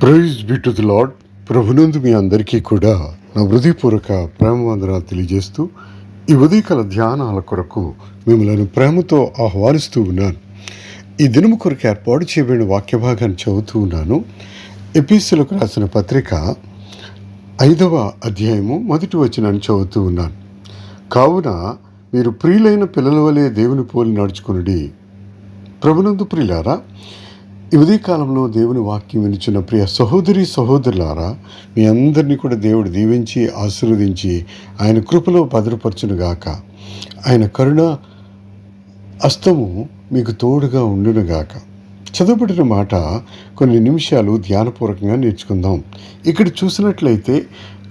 Praise be to the lord. ప్రభునందు మీ అందరికీ కూడా నా హృదయపూర్వక ప్రేమ వందనాలు తెలియజేస్తూ ఈ ఉదయకాల ధ్యానాల కొరకు మిమ్మల్ని ప్రేమతో ఆహ్వానిస్తూ ఉన్నాను. ఈ దినము కొరకు ఏర్పాటు చేయబడిన వాక్య భాగాన్ని చదువుతూ ఉన్నాను. ఎఫెసీయులకు రాసిన పత్రిక 5వ అధ్యాయము 1వ వచనాన్ని చదువుతూ ఉన్నాను. కావున మీరు ప్రియులైన పిల్లల వలె దేవుని పోలి నడుచుకునుడి. ప్రభునందు ప్రియులారా, ఈ ఉదయకాలంలో దేవుని వాక్యం వినిచున్న ప్రియ సహోదరి సహోదరులారా, మీ అందరినీ కూడా దేవుడు దీవించి ఆశీర్వదించి ఆయన కృపలో భద్రపరచునుగాక. ఆయన కరుణ హస్తము మీకు తోడుగా ఉండునుగాక. చదవబడిన మాట కొన్ని నిమిషాలు ధ్యానపూర్వకంగా నేర్చుకుందాం. ఇక్కడ చూసినట్లయితే,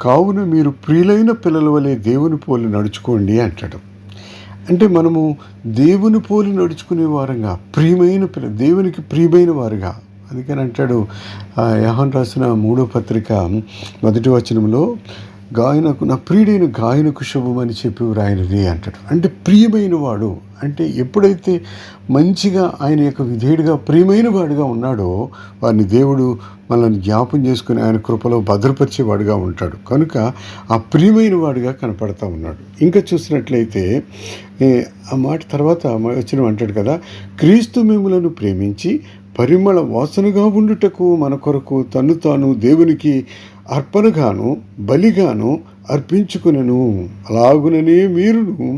కావున మీరు ప్రియులైన పిల్లల వలె దేవుని పోలి నడుచుకోండి అంటాడు. అంటే మనము దేవుని పోలి నడుచుకునే వారంగా, ప్రియమైన దేవునికి ప్రియమైన వారుగా. అందుకని అంటాడు యోహాను రాసిన 3వ పత్రిక 1వ వచనంలో, గాయనకు నా ప్రియుడైన గాయనకు శుభమని చెప్పి వ్రాయినది అంటాడు. అంటే ప్రియమైన వాడు అంటే ఎప్పుడైతే మంచిగా ఆయన యొక్క విధేయుడిగా ప్రియమైన వాడుగా ఉన్నాడో వారిని దేవుడు మనల్ని జ్ఞాపం చేసుకుని ఆయన కృపలో భద్రపరిచేవాడుగా ఉంటాడు. కనుక ఆ ప్రియమైన వాడుగా కనపడతా ఉన్నాడు. ఇంకా చూసినట్లయితే ఆ మాట తర్వాత వచ్చిన అంటాడు కదా, క్రీస్తు మిమ్ములను ప్రేమించి పరిమళ వాసనగా ఉండుటకు మన కొరకు తన్ను తాను దేవునికి అర్పణగాను బలిగాను అర్పించుకునను. అలాగుననే మీరును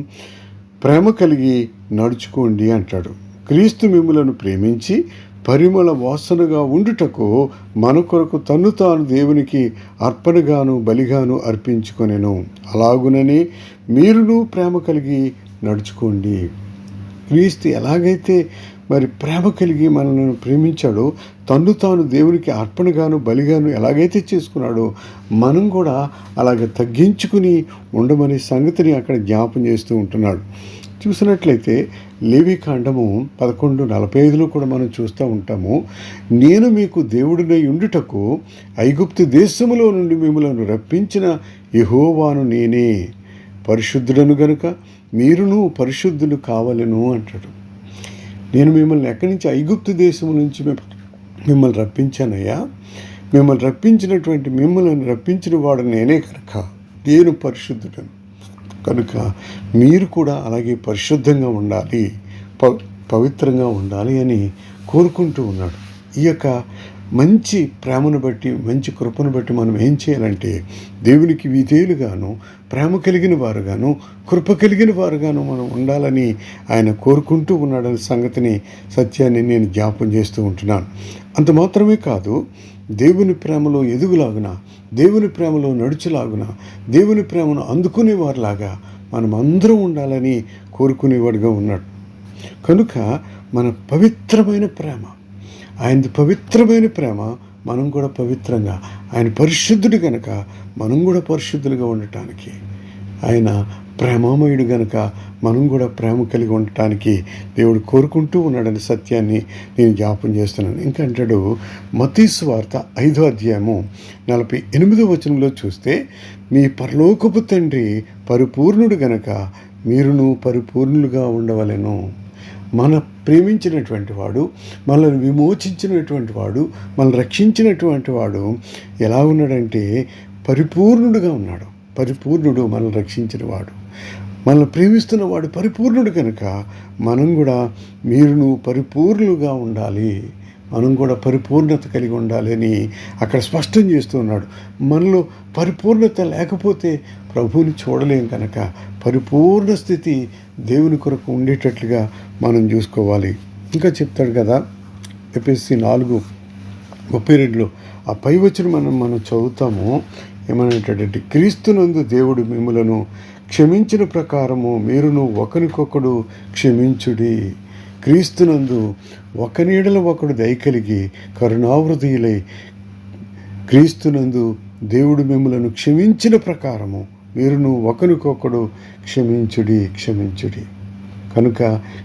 ప్రేమ కలిగి నడుచుకోండి అంటాడు. క్రీస్తు మిమ్ములను ప్రేమించి పరిమళ వాసనగా ఉండుటకు మన కొరకు తన్ను తాను దేవునికి అర్పణగాను బలిగాను అర్పించుకొనెను. అలాగునని మీరును ప్రేమ కలిగి నడుచుకోండి. క్రీస్తు ఎలాగైతే మరి ప్రేమ కలిగి మనల్ని ప్రేమించాడో, తన్ను తాను దేవునికి అర్పణగాను బలిగాను ఎలాగైతే చేసుకున్నాడో, మనం కూడా అలాగే తగ్గించుకుని ఉండమనే సంగతిని అక్కడ జ్ఞాపం చేస్తూ ఉంటున్నాడు. చూసినట్లయితే లేవీకాండము 11:45లో కూడా మనం చూస్తూ ఉంటాము. నేను మీకు దేవుడినై ఉండుటకు ఐగుప్తు దేశములో నుండి మిమ్మల్ని రప్పించిన యెహోవాను నేనే, పరిశుద్ధుడను గనుక మీరును పరిశుద్ధులు కావలెను అంటాడు. నేను మిమ్మల్ని ఎక్కడి నుంచి, ఐగుప్తు దేశం నుంచి మిమ్మల్ని రప్పించానయ్యా. మిమ్మల్ని రప్పించినటువంటి మిమ్మల్ని రప్పించిన వాడు నేనే కనుక నేను పరిశుద్ధుడను. కనుక మీరు కూడా అలాగే పరిశుద్ధంగా ఉండాలి, పవిత్రంగా ఉండాలి అని కోరుకుంటూ ఉన్నాడు. ఈ యొక్క మంచి ప్రేమను బట్టి, మంచి కృపను బట్టి మనం ఏం చేయాలంటే, దేవునికి విధేయులుగాను ప్రేమ కలిగిన వారుగాను కృప కలిగిన వారుగాను మనం ఉండాలని ఆయన కోరుకుంటూ ఉన్నాడనే సంగతిని, సత్యాన్ని నేను జ్ఞాపం చేస్తూ ఉంటున్నాను. అంత మాత్రమే కాదు, దేవుని ప్రేమలో ఎదుగులాగున, దేవుని ప్రేమలో నడుచులాగున, దేవుని ప్రేమను అందుకునేవారిలాగా మనం అందరం ఉండాలని కోరుకునేవాడుగా ఉన్నాడు. కనుక మన పవిత్రమైన ప్రేమ, ఆయనది పవిత్రమైన ప్రేమ, మనం కూడా పవిత్రంగా, ఆయన పరిశుద్ధుడు కనుక మనం కూడా పరిశుద్ధులుగా ఉండటానికి, ఆయన ప్రేమామయుడు కనుక మనం కూడా ప్రేమ కలిగి ఉండటానికి దేవుడు కోరుకుంటూ ఉన్నాడని సత్యాన్ని నేను జ్ఞాపం చేస్తున్నాను. ఇంకా అంటాడు మత్తయి సువార్త 5వ అధ్యాయము 48వ వచనంలో చూస్తే, మీ పరలోకపు తండ్రి పరిపూర్ణుడు గనక మీరును పరిపూర్ణులుగా ఉండవలెను. మన ప్రేమించినటువంటి వాడు, మనల్ని విమోచించినటువంటి వాడు, మనల్ని రక్షించినటువంటి వాడు ఎలా ఉన్నాడంటే పరిపూర్ణుడుగా ఉన్నాడు. పరిపూర్ణుడు, మనల్ని రక్షించిన వాడు, మనల్ని ప్రేమిస్తున్న వాడు పరిపూర్ణుడు కనుక మనం కూడా మీరును పరిపూర్ణులుగా ఉండాలి, మనం కూడా పరిపూర్ణత కలిగి ఉండాలి అని అక్కడ స్పష్టం చేస్తూ ఉన్నాడు. మనలో పరిపూర్ణత లేకపోతే ప్రభువుని చూడలేం కనుక పరిపూర్ణ స్థితి దేవుని కొరకు ఉండేటట్లుగా మనం చూసుకోవాలి. ఇంకా చెప్తాడు కదా ఎఫెసీ 4:32లో ఆ పై వచ్చిన మనం చదువుతాము. ఏమనేటంటే, క్రీస్తునందు దేవుడు మిమ్ములను క్షమించిన ప్రకారము మీరును ఒకరికొకడు క్షమించుడి. క్రీస్తునందు ఒకని యెడల ఒకడు దయ కలిగి కరుణాహృదయులై, క్రీస్తునందు దేవుడు మిమ్ములను క్షమించిన ప్రకారము మీరును ఒకరికొకడు క్షమించుడి. కనుక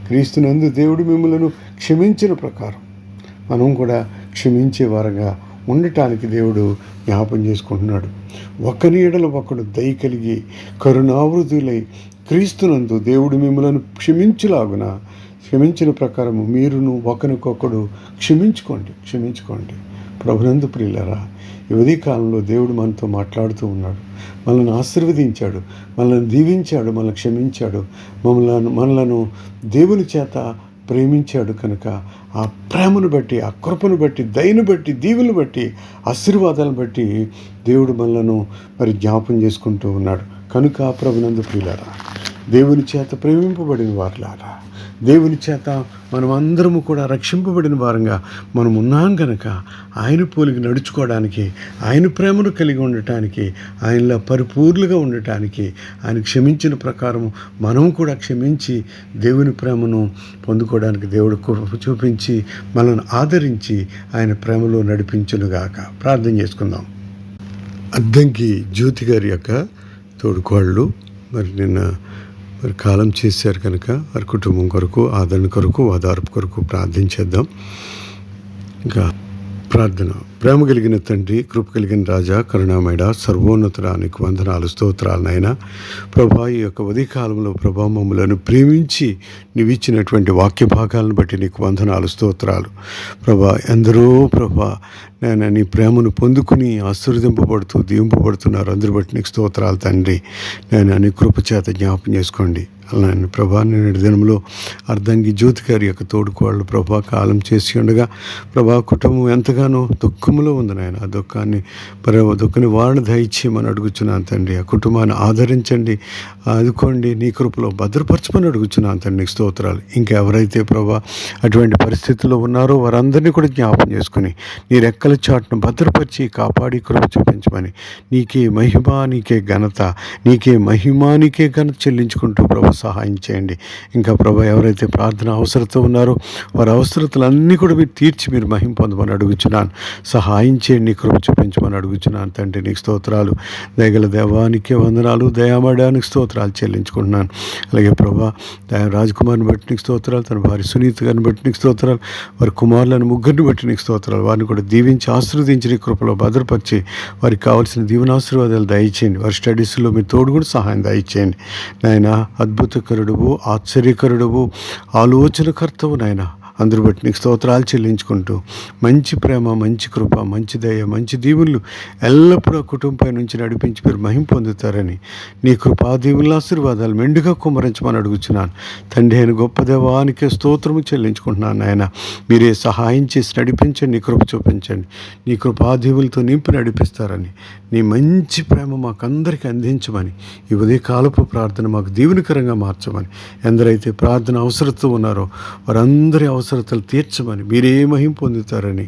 క్రీస్తునందు దేవుడు మిమ్ములను క్షమించిన ప్రకారం మనం కూడా క్షమించే వారంగా ఉండటానికి దేవుడు జ్ఞాపం చేసుకుంటున్నాడు. ఒకని యెడల ఒకడు దయ కలిగి కరుణావృతులై, క్రీస్తునందు దేవుడు మిమ్ములను క్షమించిన ప్రకారము మీరును ఒకరికొకడు క్షమించుకోండి. ప్రభునందు ప్రియులారా, ఈ ఉదయకాలంలో దేవుడు మనతో మాట్లాడుతూ ఉన్నాడు. మనల్ని ఆశీర్వదించాడు, మనల్ని దీవించాడు, మనల్ని క్షమించాడు, మనలను దేవుని చేత ప్రేమించాడు కనుక ఆ ప్రేమను బట్టి, ఆ కృపను బట్టి, దయను బట్టి, దీవులను బట్టి, ఆశీర్వాదాలను బట్టి దేవుడు మనలను జ్ఞాపం చేసుకుంటూ ఉన్నాడు. కనుక ప్రభునందు ప్రియులారా, దేవుని చేత ప్రేమింపబడిన వారులారా, దేవుని చేత మనం అందరము కూడా రక్షింపబడిన వారంగా మనం ఉన్నాం కనుక ఆయన పోలికి నడుచుకోవడానికి, ఆయన ప్రేమను కలిగి ఉండటానికి, ఆయనలో పరిపూర్ణులుగా ఉండటానికి, ఆయన క్షమించిన ప్రకారం మనం కూడా క్షమించి దేవుని ప్రేమను పొందుకోవడానికి దేవుడు చూపించి మనల్ని ఆదరించి ఆయన ప్రేమలో నడిపించునుగాక. ప్రార్థన చేసుకుందాం. అద్దంకి జ్యోతి గారి యొక్క తోడుకోళ్ళు నిన్న కాలం చేశారు కనుక వారి కుటుంబం కొరకు, ఆదరణ కొరకు, ఓదార్పు కొరకు ప్రార్థించేద్దాం. ఇంకా ప్రార్థన. ప్రేమ కలిగిన తండ్రి, కృప కలిగిన రాజా, కరుణామయుడ, సర్వోన్నతుడానికి వందనాలు, స్తోత్రాలు నాయన. ప్రభా, ఈ యొక్క ఉదయకాలంలో ప్రభా మమ్మలను ప్రేమించి నీవు ఇచ్చినటువంటి వాక్య భాగాలను బట్టి నీకు వందనాలు, స్తోత్రాలు. ప్రభా, ఎందరో ప్రభా నేను నీ ప్రేమను పొందుకుని ఆశీర్వదింపబడుతూ దీవింపబడుతున్నారు. అందరి బట్టి నీకు స్తోత్రాలు తండ్రి. నేను నీ కృప చేత జ్ఞాపం చేసుకోండి. అలానే ప్రభా, నేటి దినంలో అర్ధంగి జ్యోతి గారి యొక్క తోడుకోళ్ళు ప్రభా కాలం చేసి ఉండగా ప్రభా కుటుంబం ఎంతగానో దుఃఖంలో ఉంది నాయన. ఆ దుఃఖని వారిని దయచేయమని అడుగుచున్నాను తండ్రి. ఆ కుటుంబాన్ని ఆదరించండి, ఆదుకోండి, నీ కృపలో భద్రపరచమని అడుగుచున్నాను తండ్రి. నీకు స్తోత్రాలు. ఇంకెవరైతే ప్రభా అటువంటి పరిస్థితుల్లో ఉన్నారో వారందరినీ కూడా జ్ఞాపం చేసుకుని నీ రెక్కల చాటును భద్రపరిచి కాపాడి కృప చూపించమని, నీకే మహిమ, నీకే ఘనత, నీకే చెల్లించుకుంటూ ప్రభా సహాయం చేయండి. ఇంకా ప్రభా ఎవరైతే ప్రార్థన అవసరత ఉన్నారో వారి అవసరతలన్నీ కూడా మీరు తీర్చి మీరు మహిమ పొందమని అడుగుచున్నాను. సహాయం చేయండి, కృప చూపించమని అడుగుచున్నాను తండ్రి. నీకు స్తోత్రాలు. దయగల దేవానికే వందనాలు, దయామడానికి స్తోత్రాలు చెల్లించుకుంటున్నాను. అలాగే ప్రభా రాజ్కుమార్ని బట్టి నీకు స్తోత్రాలు, తన భార్య సునీత గారిని బట్టి నీకు స్తోత్రాలు, వారి కుమారులను ముగ్గురిని బట్టి నీకు స్తోత్రాలు. వారిని కూడా దీవించి ఆశీర్వదించి నీ కృపలో భద్రపరిచి వారికి కావాల్సిన దీవెనాశీర్వాదాలు దయచేయండి. వారి స్టడీస్లో మీ తోడు కూడా సహాయం దయచేయండి నాయన. అద్భుతకరుడువు, ఆశ్చర్యకరుడువు, ఆలోచనకర్తవు నాయన. అందరూ బట్టి నీకు స్తోత్రాలు చెల్లించుకుంటూ మంచి ప్రేమ, మంచి కృప, మంచి దయ, మంచి దీవులు ఎల్లప్పుడూ కుటుంబం నుంచి నడిపించి మీరు మహిమ పొందుతారని నీ కృపా దీవుల ఆశీర్వాదాలు మెండుగా కుమ్మరించమని అడుగుచున్నాను తండ్రి. అయిన గొప్ప దేవానికే స్తోత్రము చెల్లించుకుంటున్నాను నాయన. మీరే సహాయం చేసి నడిపించండి, నీ కృప చూపించండి, నీ కృపా దీవులతో నింపి నడిపిస్తారని, నీ మంచి ప్రేమ మాకందరికీ అందించమని, ఈ ఉదయకాలపు ప్రార్థన మాకు దీవెనకరంగా మార్చమని, ఎందరైతే ప్రార్థన అవసరతో ఉన్నారో వారందరి అవసరతలు తీర్చమని, మీరే మహిమ పొందుతారని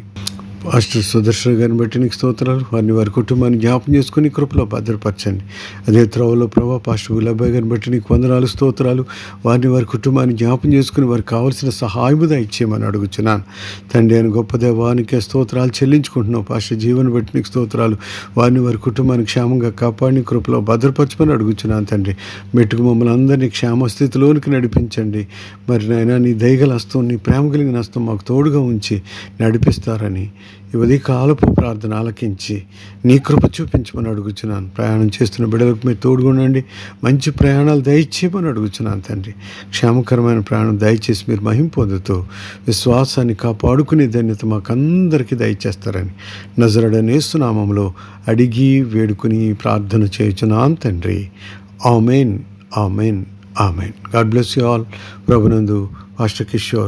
పాస్టర్ సుదర్శన్ గారిని బట్టి నీకు స్తోత్రాలు. వారిని వారి కుటుంబాన్ని జ్ఞాపం చేసుకుని కృపలో భద్రపరచండి. అదే త్రోవలో ప్రభా పాస్టర్ గులాబాయ్ గారిని బట్టి నీకు వందనాలు, స్తోత్రాలు. వారిని వారి కుటుంబాన్ని జ్ఞాపం చేసుకుని వారికి కావాల్సిన సహాయముదా ఇచ్చేయమని అడుగుచున్నాను తండ్రి. అని గొప్ప దేవానికే స్తోత్రాలు చెల్లించుకుంటున్నావు. పాస్టర్ జీవన్ బట్టి నీకు స్తోత్రాలు. వారిని వారి కుటుంబాన్ని క్షేమంగా కాపాడిని కృపలో భద్రపరచమని అడుగుచున్నాను తండ్రి. మెట్టుకు మమ్మల్ని అందరినీ క్షేమస్థితిలోనికి నడిపించండి. మరి నాయన నీ దయగల హస్తం, నీ ప్రేమ కలిగిన హస్తం మాకు తోడుగా ఉంచి నడిపిస్తారని ఈ ఉదయకాలపు ప్రార్థన ఆలకించి నీ కృప చూపించమని అడుగుచున్నాను. ప్రయాణం చేస్తున్న బిడ్డలకు మీరు తోడుగుండండి, మంచి ప్రయాణాలు దయచేయమని అడుగుచున్నాను తండ్రి. క్షేమకరమైన ప్రయాణం దయచేసి మీరు మహిమ పొందుతూ విశ్వాసాన్ని కాపాడుకునే ధన్యత మాకందరికీ దయచేస్తారని నజరేయుడైన యేసు నామములో అడిగి వేడుకుని ప్రార్థన చేయుచున్నాను తండ్రి. Amen, amen, amen. God bless you all. ప్రభునందు పాస్టర్ కిషోర్.